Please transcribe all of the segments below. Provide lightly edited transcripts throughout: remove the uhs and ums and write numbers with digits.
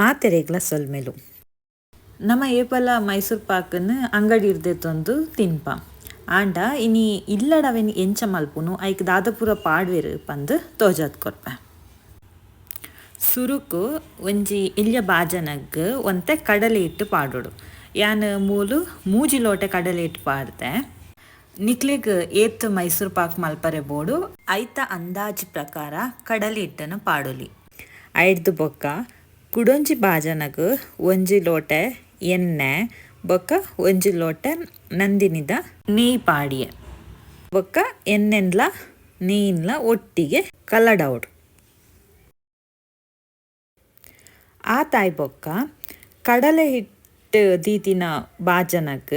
ಮಾತೆರೆಗ್ಲ ಸೊಲ್ಮೆಲು ನಮ್ಮ ಏಪಲ ಮೈಸೂರು ಪಾಕನ್ನು ಅಂಗಡಿ ಇರ್ದೆತ್ತೊಂದು ತಿನ್ಪ ಆಂಡ ಇನಿ ಇಲ್ಲಡವೆನ್ ಎಂಚ ಮಲ್ಪುನು ಐಕ್ ದಾದಪುರ ಪಾಡ್ವೆರು ಪಂದು ತೋಜಾದ್ ಕೊರ್ಪೆ. ಸುರುಕು ಒಂಜಿ ಇಲ್ಯ ಬಾಜನಗ್ ಒಂತೆ ಕಡಲೆ ಇಟ್ಟು ಪಾಡೋಡು. ಯಾನ್ ಮೂಲು ಮೂಜಿ ಲೋಟೆ ಕಡಲೆ ಇಟ್ಟು ಪಾಡ್ದೆ. ನಿಕ್ಲೆಗ್ ಏತ್ ಮೈಸೂರು ಪಾಕ್ ಮಲ್ಪರೆ ಬೋಡು ಐತ ಅಂದಾಜ್ ಪ್ರಕಾರ ಕಡಲೆ ಹಿಟ್ಟನ್ನು ಪಾಡೊಲಿ. ಐಡ್ದು ಬೊಕ್ಕ ಕುಡೊಂಜಿ ಬಾಜನಗ್ ಒಂಜಿ ಲೋಟೆ ಎಣ್ಣೆ ಬೊಕ್ಕ ಒಂಜಿ ಲೋಟೆ ನಂದಿನಿದ ನೇಯ್ ಪಾಡಿಯೆ ಬೊಕ್ಕ ಎಣ್ಣೆನ್ಲ ನೇಯ್ನ್ಲ ಒಟ್ಟಿಗೆ ಕಲಡವಡು. ಆತಾಯ್ ಬೊಕ್ಕ ಕಡಲೆ ಹಿಟ್ಟು ದೀತಿನ ಬಾಜನಗ್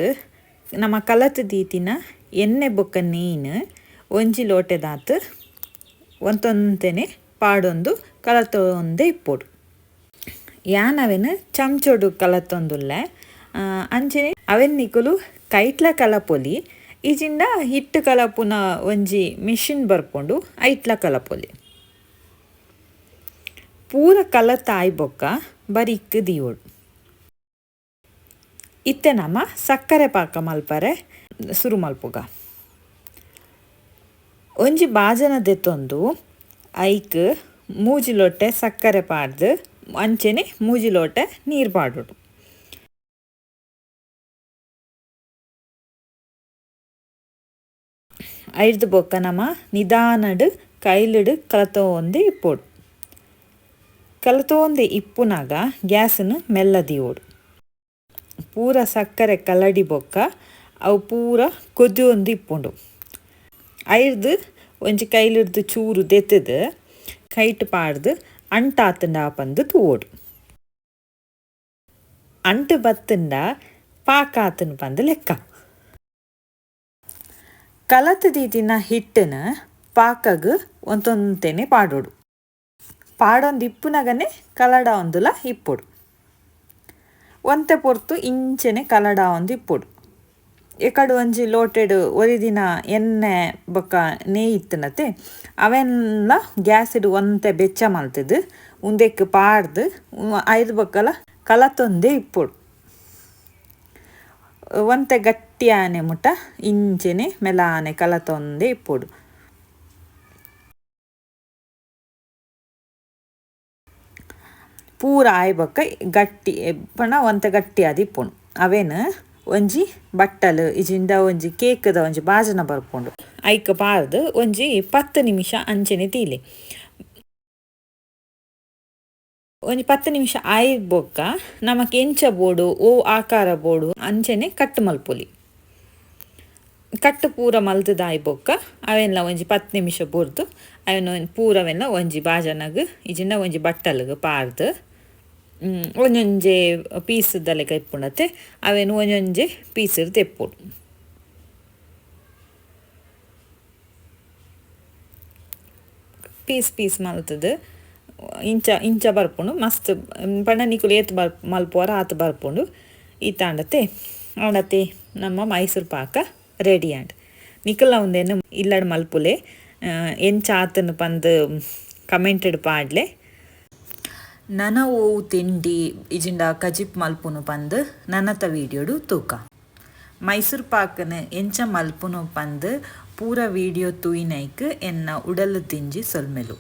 ನಮ್ಮ ಕಲತ್ ದೀತಿನ ಎಣ್ಣೆ ಬೊಕ್ಕ ನೇಯ್ನ್ ಒಂಜಿ ಲೋಟೆದಾತ್ ಒಂತೊಂತೆನೆ ಪಾಡೊಂದು ಕಲತೊಂದೆ ಇಪ್ಪೊಡು. ಯಾನ್ ಅವೆನ್ ಚಮಚೊಡು ಕಲತೊಂದುಲ್ಲೆ ಅಂಚನೆ ಅವೆನ್ ನಿಕುಲು ಕೈಟ್ಲ ಕಲಪೊಲಿ ಇಜಿಂಡ ಹಿಟ್ಟು ಕಲಪುನ ಒಂಜಿ ಮಿಷಿನ್ ಬರ್ಪೊಂಡು ಐಟ್ಲ ಕಲಪೊಲಿ. ಪೂರ ಕಲತ ಆಯ್ ಬೊಕ್ಕ ಬರಿಕ್ ದಿಯೋಡು. ಇತ್ತೆ ನಮ ಸಕ್ಕರೆ ಪಾಕ ಮಲ್ಪರೆ ಸುರು ಮಲ್ಪುಗ. ಒಂಜಿ ಬಾಜನ ದೆತ್ತೊಂದು ಐಕ್ ಮೂಜಿ ಲೋಟೆ ಸಕ್ಕರೆ ಪಾಡ್ದು ಅಂಚೆನೆ ಮೂಜಿ ಲೋಟೆ ನೀರು ಪಾಡೋಡು. ಐಡ್ದು ಬೊಕ್ಕ ನಮ ನಿಧಾನಡ್ ಕೈಲಿಡ್ ಕಲತೊಂದೆ ಇಪ್ಪೊಡು. ಕಲತೊಂದೆ ಇಪ್ಪುನಾಗ ಗ್ಯಾಸನ್ನು ಮೆಲ್ಲ ದಿಯೋಡು. ಪೂರ ಸಕ್ಕರೆ ಕಲಡಿ ಬೊಕ್ಕ ಅವು ಪೂರ ಕೊದಿಯೊಂದು ಇಪ್ಪುಂಡು. ಐರ್ದು ಒಂಜಿ ಕೈಲಿಡ್ದು ಚೂರು ದೆತ್ತದು ಕೈಟ್ ಪಾಡ್ದು ಅಂಟಾತಂಡ ಪಂದು ತೂವೋಡು. ಅಂಟು ಬತ್ತಂಡ ಪಾಕ ಆತನ ಪಂದು ಲೆಕ್ಕ. ಕಲತ ದೀತಿನ ಹಿಟ್ಟನ ಪಾಕಗ್ ಒಂತೊಂತೆನೆ ಪಾಡೋಡು. ಪಾಡೊಂದು ಇಪ್ಪುನಗನೆ ಕಲಡ ಒಂದುಲ ಇಪ್ಪೊಡು. ಒಂತೆ ಪೊರ್ತು ಇಂಚೆನೆ ಕಲಡ ಒಂದು ಇಪ್ಪೊಡು. ಎಕಡು ಒಂಜಿ ಲೋಟೆಡು ಒರಿದಿನ ಎಣ್ಣೆ ಬೊಕ್ಕ ನೇಯ್ ಇತ್ತನತೆ ಅವೆಲ್ಲ ಗ್ಯಾಸಿಡು ಒಂತೆ ಬೆಚ್ಚ ಮಲ್ತದು ಉಂದೆಕ್ ಪಾಡ್ದು ಐದು ಬೊಕ್ಕಲ ಕಲತೊಂದೆ ಇಪ್ಪೊಡು. ಒಂತೆ ಗಟ್ಟಿ ಆನೆ ಮುಟ ಇಂಚೆನೆ ಮೆಲಾನೆ ಕಲತೊಂದೆ ಇಪ್ಪೊಡು. ಪೂರ ಆಯ್ ಬೊಕ್ಕ ಗಟ್ಟಿ ಪಣ ಒಂತೆ ಗಟ್ಟಿ ಆದಿ ಇಪ್ಪುಂಡು. ಅವೇನು ಒಂಜಿ ಬಟ್ಟಲು ಇಜಿಂದ ಒಂಜಿ ಕೇಕ್ದ ಒಂಜಿ ಬಾಜನ ಬರ್ಪುಂಡು ಐಕ್ ಪಾರ್ದು ಒಂಜಿ 10 ನಿಮಿಷ ಅಂಚೆನೆ ತೀಲಿ. ಒಂಜಿ 10 ನಿಮಿಷ ಆಯ್ ಬೊಕ್ಕ ನಮಕ್ ಎಂಚ ಬೋಡು ಓ ಆಕಾರ ಬೋಡು ಅಂಚೆನೆ ಕಟ್ ಮಲ್ಪೊಲಿ. ಕಟ್ಟು ಪೂರ ಮಲ್ತದ ಆಯ್ ಬೊಕ್ಕ ಅವೆಲ್ಲ ಒಂಜಿ 10 ನಿಮಿಷ ಬುರ್ದು ಅವೆನ್ ಪೂರವೆಲ್ಲ ಒಂಜಿ ಬಾಜನಗ್ ಇಜಿಂದ ಒಂಜಿ ಬಟ್ಟಲ್ಗ್ ಪಾರ್ದು ಒಂಜೊಂಜೆ ಪೀಸ್ದ ಲೆಕ್ಕ ಇಪ್ಪುಂಡತೆ ಅವೆನ್ ಒಂಜೊಂಜೆ ಪೀಸ್ ತೆಪ್ಪುಡು. ಪೀಸ್ ಮಲ್ತದು ಇಂಚ ಬರ್ಪುಂಡು ಮಸ್ತ್ ಪಂಡ ನಿಕುಲು ಏತ್ ಮಲ್ಪುವರ ಆತ ಬರ್ಪುಂಡು. ಈತಾಂಡತೆ ಅವಡತೆ ನಮ್ಮ ಮೈಸೂರು ಪಾಕ ರೆಡಿ ಆಂಡ್ ನಿಕುಲ ಒಂದೇನು ಇಲ್ಲಡ್ ಮಲ್ಪುಲೆ ಎಂಚ ಆತನ ಪಂದು ಕಮೆಂಟೆಡ್ ಪಾಡ್ಲೆ. ನನ ಓವು ತಿಂಡಿ ಇಜಿಂಡ ಕಜಿಪ್ ಮಲ್ಪುನು ಪಂದು ನನತ ವೀಡಿಯೋಡು ತೂಕ. ಮೈಸೂರು ಪಾಕನ ಎಂಚ ಮಲ್ಪುನು ಪಂದು ಪೂರ ವೀಡಿಯೋ ತೂಯಿನೈಕ್ ಎನ್ನ ಉಡಲು ತಿಂಜಿ ಸೊಲ್ಮೆಲು.